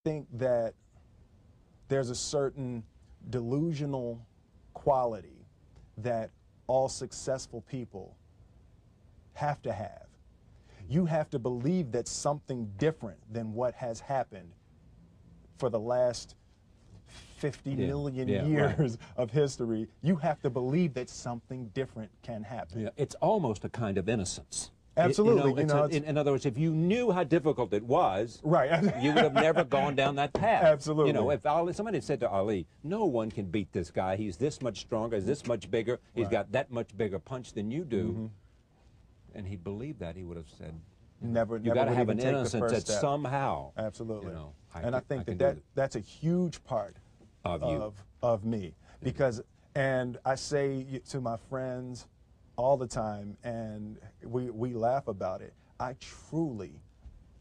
think that there's a certain delusional quality that all successful people have to have. You have to believe that something different than what has happened for the last 50 million years of history. You have to believe that something different can happen. Yeah, it's almost a kind of innocence. Absolutely. In other words, if you knew how difficult it was, right, you would have never gone down that path. Absolutely. You know, if somebody had said to Ali, no one can beat this guy, he's this much stronger, he's this much bigger, he's got that much bigger punch than you do, and he believed that, he would have said, you got to have an innocence that somehow. Absolutely. You know, I think that's a huge part of me, because, and I say to my friends all the time, and we laugh about it, I truly,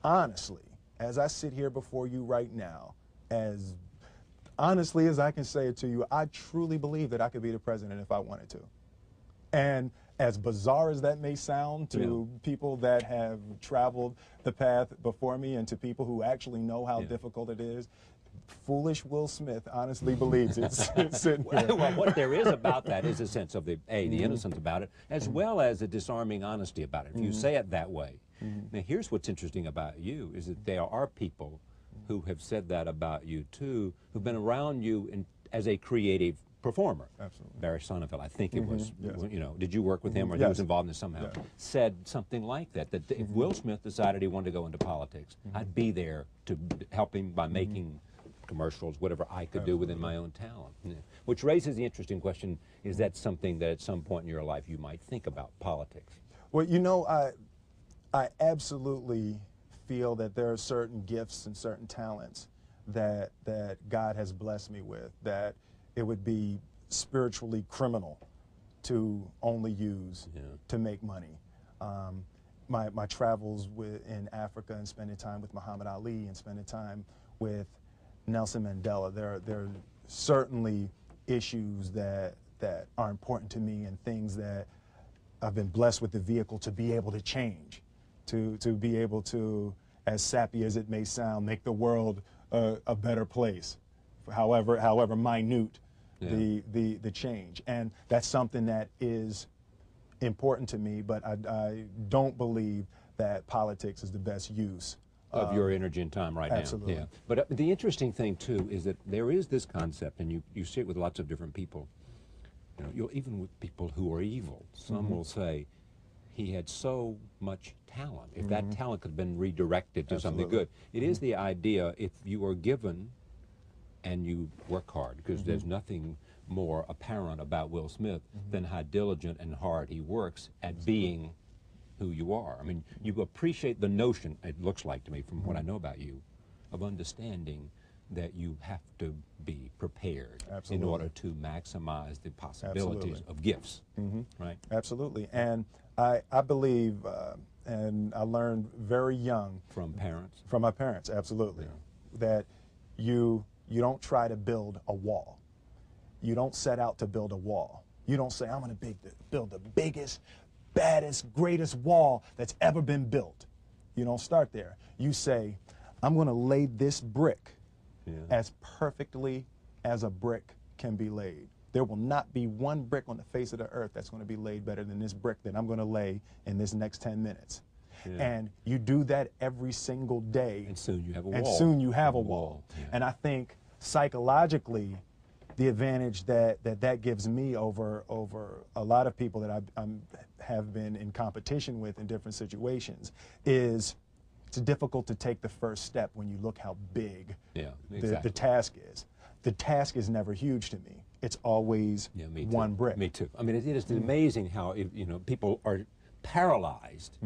honestly, as I sit here before you right now, as honestly as I can say it to you, I truly believe that I could be the president if I wanted to. And as bizarre as that may sound to people that have traveled the path before me and to people who actually know how difficult it is, foolish Will Smith honestly believes it's sitting here. Well, what there is about that is a sense of the innocence about it, as well as a disarming honesty about it, if you say it that way. Now, here's what's interesting about you, is that there are people who have said that about you, too, who've been around you as a creative performer. Absolutely. Barry Sonnenfeld, I think it was, you know, did you work with him, or he was involved in this somehow, said something like that, that if Will Smith decided he wanted to go into politics, I'd be there to help him by making commercials, whatever I could do within my own talent. Which raises the interesting question, is that something that at some point in your life you might think about, politics? Well, you know, I absolutely feel that there are certain gifts and certain talents that God has blessed me with, that it would be spiritually criminal to only use to make money. My travels in Africa and spending time with Muhammad Ali and spending time with Nelson Mandela, there are certainly issues that are important to me, and things that I've been blessed with the vehicle to be able to change, to be able to, as sappy as it may sound, make the world a better place, however minute the change. And that's something that is important to me, but I don't believe that politics is the best use of your energy and time right absolutely. now. But the interesting thing, too, is that there is this concept, and you see it with lots of different people, you know, even with people who are evil. Some will say, he had so much talent. If that talent could have been redirected to something good. It is the idea, if you are given and you work hard, because there's nothing more apparent about Will Smith than how diligent and hard he works at being who you are. I mean, you appreciate the notion, it looks like to me from what I know about you, of understanding that you have to be prepared in order to maximize the possibilities of gifts, right? Absolutely. And I believe, and I learned very young. From parents? From my parents, absolutely. That you don't try to build a wall. You don't set out to build a wall. You don't say, I'm going to build the biggest, baddest, greatest wall that's ever been built. You don't start there. You say, I'm going to lay this brick as perfectly as a brick can be laid. There will not be one brick on the face of the earth that's going to be laid better than this brick that I'm going to lay in this next 10 minutes. And you do that every single day. And soon you have a wall. And soon you have a wall. And I think psychologically, the advantage that gives me over a lot of people that I have been in competition with in different situations is it's difficult to take the first step when you look how big the task is. The task is never huge to me. It's always one brick. Me too. I mean, it is amazing how people are paralyzed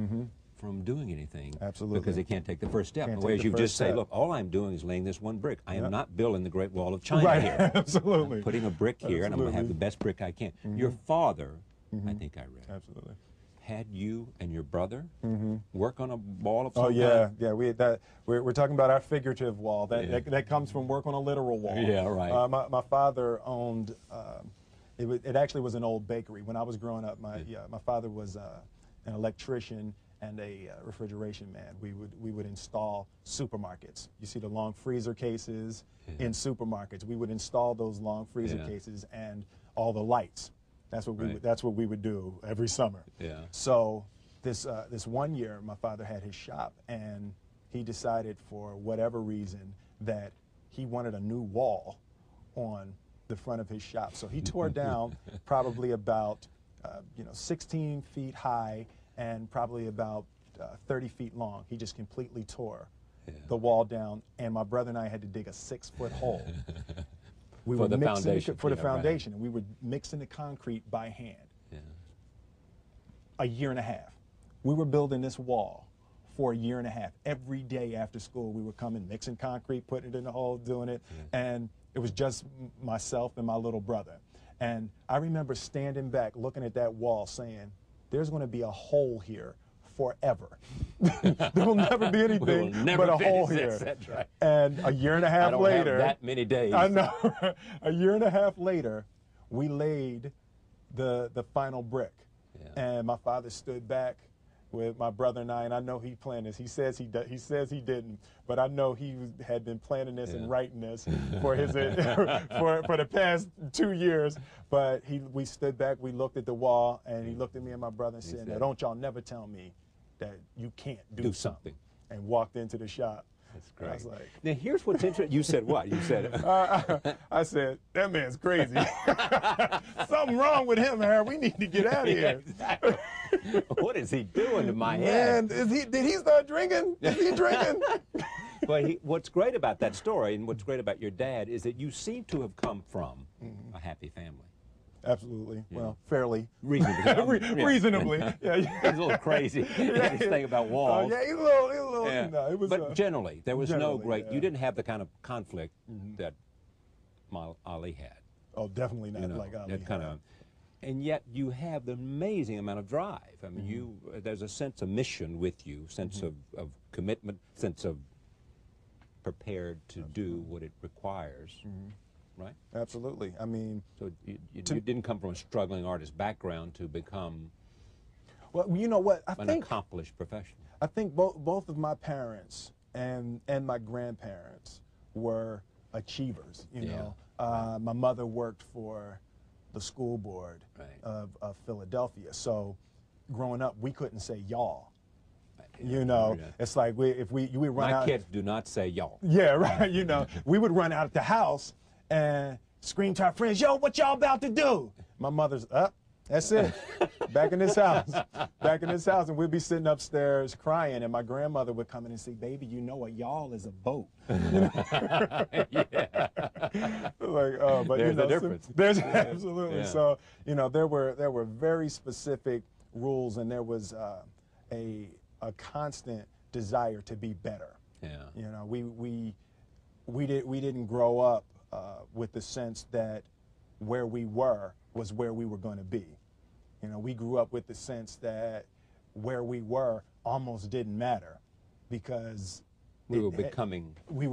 from doing anything because they can't take the first step. Whereas you just say, look, all I'm doing is laying this one brick. I am not building the Great Wall of China here. Absolutely. I'm putting a brick here, and I'm going to have the best brick I can. Your father, I think I read, had you and your brother work on a wall of some kind? Yeah. We're talking about our figurative wall. That comes from work on a literal wall. Yeah, right. My father owned. It actually was an old bakery when I was growing up. My father was an electrician and a refrigeration man. We would install supermarkets. You see the long freezer cases in supermarkets. We would install those long freezer cases and all the lights. That's what we would do every summer. Yeah. So this one year, my father had his shop, and he decided for whatever reason that he wanted a new wall on the front of his shop. So he tore down probably about 16 feet high and probably about 30 feet long. He just completely tore the wall down, and my brother and I had to dig a 6-foot hole. We for were the mixing foundation. for the Yeah, foundation, and we were mixing the concrete by hand. Yeah. A year and a half. We were building this wall for a year and a half. Every day after school, we were coming, mixing concrete, putting it in the hole, doing it, and it was just myself and my little brother. And I remember standing back, looking at that wall, saying, "There's going to be a hole here forever. There will never be anything but a hole here." That's right. And a year and a half I don't later, have that many days. I know. A year and a half later, we laid the final brick, and my father stood back with my brother and I know he planned this. He says he didn't, but I know he had been planning this and writing this for his for the past 2 years. But we stood back, we looked at the wall, and he looked at me and my brother and said, "Now don't y'all never tell me that you can't do something." And walked into the shop. That's great. I was like, now here's what's interesting. You said what? You said I said, "That man's crazy. Something wrong with him, Harold. We need to get out of here." Exactly. What is he doing to my Man, head? did he start drinking? Is he drinking? But what's great about that story and what's great about your dad is that you seem to have come from a happy family. Absolutely. Well, fairly. Reasonably. Reasonably. Yeah. He's a little crazy. This thing about walls. Yeah, he's a little, Yeah. you know, it was, but generally, there was no generally, great, yeah. you didn't have the kind of conflict that Ali had. oh, definitely not You know, like Ali. that kind of, and yet you have the amazing amount of drive. I mean, there's a sense of mission with you, sense of commitment, sense of prepared to do what it requires, right? Absolutely. I mean, So you didn't come from a struggling artist background to become well, you know what? an accomplished professional. I think both of my parents and my grandparents were achievers. You know, my mother worked for the school board of Philadelphia, so growing up we couldn't say y'all. You know, it's like we run out. My kids do not say y'all. Yeah, right. You know, we would run out of the house and scream to our friends, "Yo, what y'all about to do?" My mother's up. That's it. Back in this house. Back in this house. And we'd be sitting upstairs crying, and my grandmother would come in and say, "Baby, you know a y'all is a boat." Yeah. Like, oh, but There's you know, a difference. There's absolutely. Yeah. So, you know, there were very specific rules, and there was a constant desire to be better. Yeah. You know, we didn't grow up with the sense that where we were was where we were going to be. You know, we grew up with the sense that where we were almost didn't matter because We were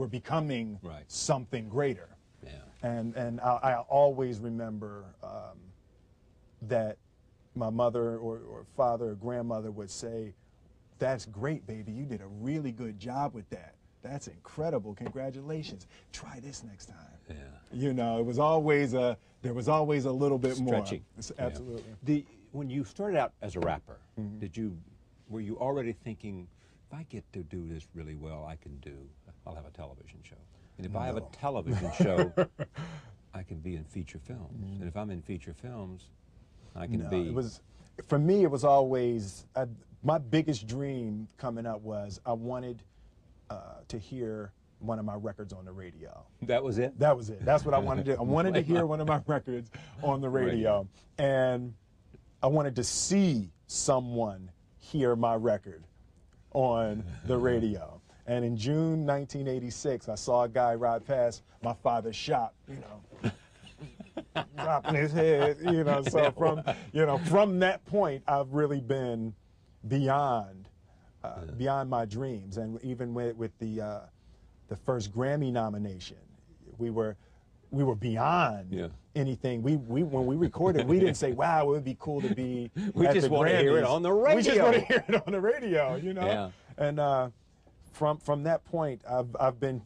becoming right. something greater. Yeah. And I always remember that my mother or father or grandmother would say, "That's great, baby. You did a really good job with that. That's incredible. Congratulations. Try this next time." Yeah. You know, there was always a little bit Stretching. more. Absolutely. Yeah. When you started out as a rapper, were you already thinking, if I get to do this really well, I'll have a television show. And if I have a television show, I can be in feature films. And if I'm in feature films, I can be. For me, it was always, my biggest dream coming up was I wanted to hear one of my records on the radio. That was it? That was it. That's what I wanted to do. I wanted to hear one of my records on the radio. And I wanted to see someone hear my record on the radio. And in June 1986, I saw a guy ride past my father's shop, you know, dropping his head, you know. So from that point, I've really been beyond my dreams. And even with the first Grammy nomination, we were we were beyond anything. We when we recorded, we didn't say, "Wow, it would be cool to be." We at just the want to hear it Grammys." on the radio. We just want to hear it on the radio, you know. Yeah. And from that point, I've been